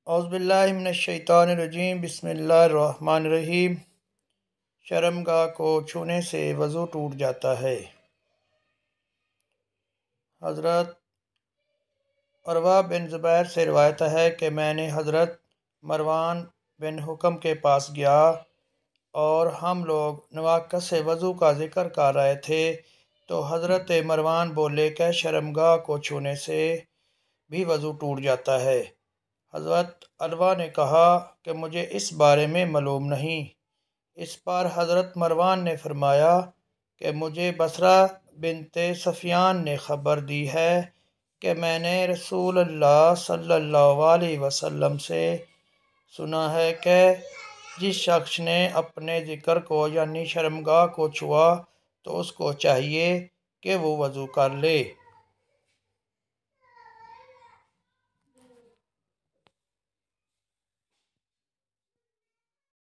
औज़ुबिल्लाहि मिनश्शैतानिर्रजीम बिस्मिल्लाहिर्रहमानिर्रहीम। शर्मगाह को छूने से वज़ू टूट जाता है। हज़रत अरवा बिन ज़ुबैर से रिवायत है कि मैंने हज़रत मरवान बिन हुक्म के पास गया और हम लोग नवाक़त से वज़ू का ज़िक्र कर रहे थे, तो हज़रत मरवान बोले कि शर्मगाह को छूने से भी वज़ू टूट जाता है। हज़रत अरवा ने कहा कि मुझे इस बारे में मालूम नहीं। इस पर हज़रत मरवान ने फरमाया कि मुझे बसरा बिनते सफ़ियान ने ख़बर दी है कि मैंने रसूलुल्लाह सल्लल्लाहु अलैहि वसल्लम से सुना है कि जिस शख्स ने अपने ज़िक्र को यानी शर्मगाह को छुआ तो उसको चाहिए कि वो वज़ू कर ले।